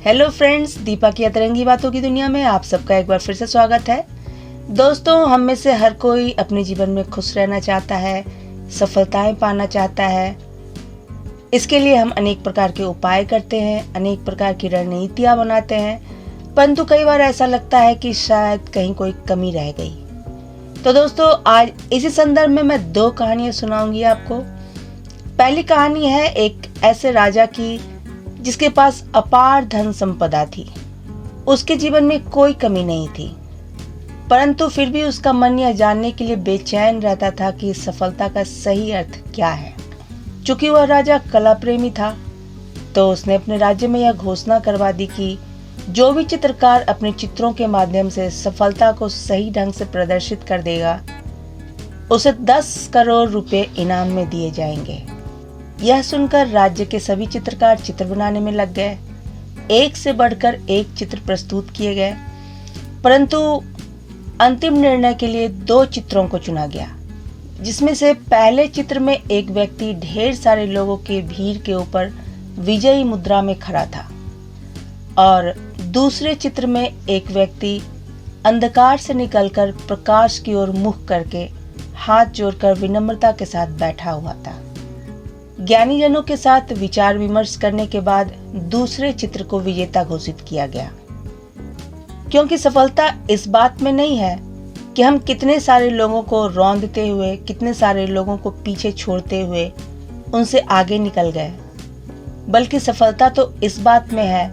Hello friends, Deepa की अतरंगी बातों की दुनिया में आप सबका एक बार फिर से स्वागत है। दोस्तों, हम में से हर कोई अपने जीवन में खुश रहना चाहता है, सफलताएं पाना चाहता है। इसके लिए हम अनेक प्रकार के उपाय करते हैं, अनेक प्रकार की रणनीतियां बनाते हैं, परंतु कई बार ऐसा लगता है कि शायद कहीं कोई कमी रह गई। तो दोस्तों, आज इसी संदर्भ में मैं 2 कहानियां सुनाऊंगी आपको। पहली कहानी है एक ऐसे राजा की जिसके पास अपार धन संपदा थी। उसके जीवन में कोई कमी नहीं थी, परंतु फिर भी उसका मन यह जानने के लिए बेचैन रहता था कि सफलता का सही अर्थ क्या है। चूंकि वह राजा कला प्रेमी था, तो उसने अपने राज्य में यह घोषणा करवा दी कि जो भी चित्रकार अपने चित्रों के माध्यम से सफलता को सही ढंग से प्रदर्शित कर देगा, उसे 10 करोड़ रुपए इनाम में दिए जाएंगे। यह सुनकर राज्य के सभी चित्रकार चित्र बनाने में लग गए। एक से बढ़कर एक चित्र प्रस्तुत किए गए, परंतु अंतिम निर्णय के लिए 2 चित्रों को चुना गया, जिसमें से पहले चित्र में एक व्यक्ति ढेर सारे लोगों की भीड़ के ऊपर विजयी मुद्रा में खड़ा था और दूसरे चित्र में एक व्यक्ति अंधकार से निकलकर प्रकाश की ओर मुख करके हाथ जोड़कर विनम्रता के साथ बैठा हुआ था। ज्ञानी जनों के साथ विचार विमर्श करने के बाद दूसरे चित्र को विजेता घोषित किया गया, क्योंकि सफलता इस बात में नहीं है कि हम कितने सारे लोगों को रौंदते हुए, कितने सारे लोगों को पीछे छोड़ते हुए उनसे आगे निकल गए, बल्कि सफलता तो इस बात में है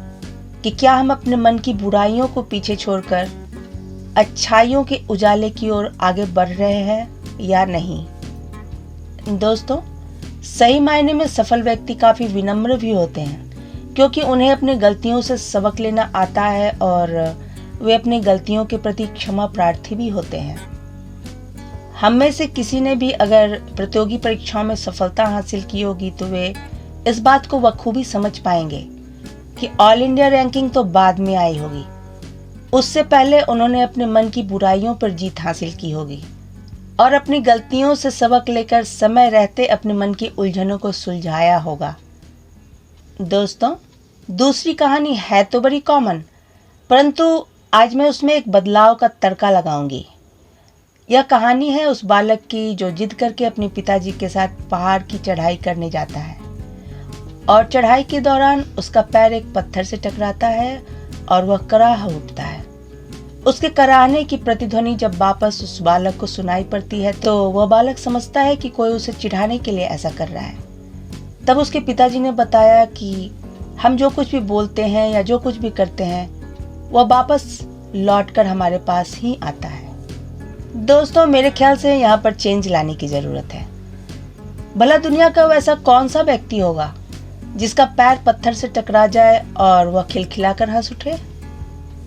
कि क्या हम अपने मन की बुराइयों को पीछे छोड़कर अच्छाइयों के उजाले की ओर आगे बढ़ रहे हैं या नहीं। दोस्तों, सही मायने में सफल व्यक्ति काफी विनम्र भी होते हैं, क्योंकि उन्हें अपनी गलतियों से सबक लेना आता है और वे अपनी गलतियों के प्रति क्षमा प्रार्थी भी होते हैं। हम में से किसी ने भी अगर प्रतियोगी परीक्षाओं में सफलता हासिल की होगी, तो वे इस बात को बखूबी समझ पाएंगे कि ऑल इंडिया रैंकिंग तो बाद में आई होगी, उससे पहले उन्होंने अपने मन की बुराइयों पर जीत हासिल की होगी और अपनी गलतियों से सबक लेकर समय रहते अपने मन की उलझनों को सुलझाया होगा। दोस्तों, दूसरी कहानी है तो बड़ी कॉमन, परंतु आज मैं उसमें एक बदलाव का तड़का लगाऊंगी। यह कहानी है उस बालक की जो जिद करके अपने पिताजी के साथ पहाड़ की चढ़ाई करने जाता है और चढ़ाई के दौरान उसका पैर एक पत्थर से टकराता है और वह कराह उठता है। उसके कराहने की प्रतिध्वनि जब वापस उस बालक को सुनाई पड़ती है, तो वह बालक समझता है कि कोई उसे चिढ़ाने के लिए ऐसा कर रहा है। तब उसके पिताजी ने बताया कि हम जो कुछ भी बोलते हैं या जो कुछ भी करते हैं, वह वापस लौटकर हमारे पास ही आता है। दोस्तों, मेरे ख्याल से यहाँ पर चेंज लाने की जरूरत है। भला दुनिया का वैसा कौन सा व्यक्ति होगा जिसका पैर पत्थर से टकरा जाए और वह खिलखिलाकर हंस उठे।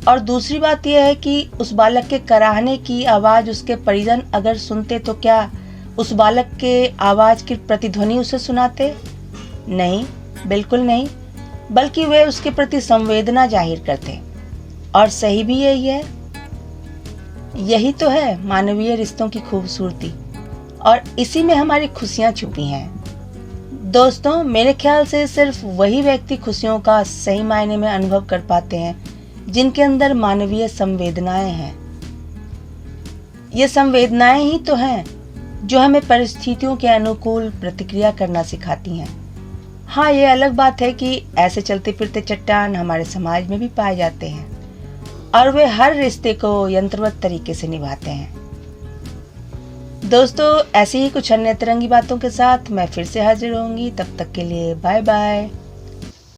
और दूसरी बात यह है कि उस बालक के कराहने की आवाज उसके परिजन अगर सुनते, तो क्या उस बालक के आवाज की प्रतिध्वनि उसे सुनाते? नहीं, बिल्कुल नहीं, बल्कि वे उसके प्रति संवेदना जाहिर करते। और सही भी यही है। यही तो है मानवीय रिश्तों की खूबसूरती, और इसी में हमारी खुशियां छुपी हैं। दोस्तों, मेरे ख्याल से सिर्फ वही व्यक्ति खुशियों का सही मायने में अनुभव कर पाते हैं जिनके अंदर मानवीय संवेदनाएं हैं। ये संवेदनाएं ही तो हैं जो हमें परिस्थितियों के अनुकूल प्रतिक्रिया करना सिखाती हैं। हाँ, ये अलग बात है कि ऐसे चलते फिरते चट्टान हमारे समाज में भी पाए जाते हैं और वे हर रिश्ते को यंत्रवत तरीके से निभाते हैं। दोस्तों, ऐसी ही कुछ अन्य तरंगी बातों के साथ मैं फिर से हाजिर होंगी। तब तक के लिए बाय बाय।